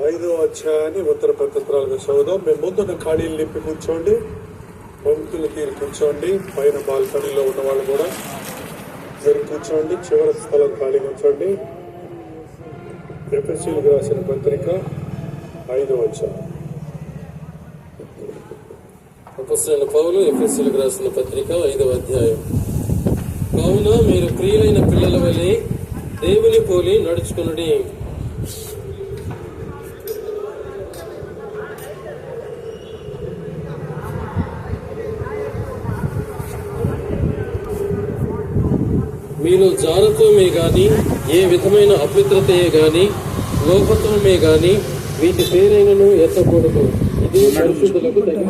5వ అధ్యాయాన్ని ఉత్తర ప్రత్యుత్తరాలుగా చదువుదాం. మేము ముందున్న ఖాళీలు నింపి కూర్చోండి, పంక్తులు తీరి కూర్చోండి. పైన బాల్కనీలో ఉన్న వాళ్ళు కూడా మీరు కూర్చోండి, చివరి స్థలం ఖాళీ కూర్చోండి. ఎఫెసీయులకు రాసిన పత్రిక 5వ అధ్యాయం. అపొస్తలుడైన పౌలు ఎఫెసీయులకు రాసిన పత్రిక 5వ అధ్యాయం. కావున మీరు ప్రియులైన పిల్లల వలె దేవుని పోలి నడుచుకునుడి. మీలో జారత్వమే గాని, ఏ విధమైన అపవిత్రతయే గాని, లోపత్వమే గాని వీటి పేరైనను ఎత్తకూడదు. ఇది పరిశుద్ధులకు తగిన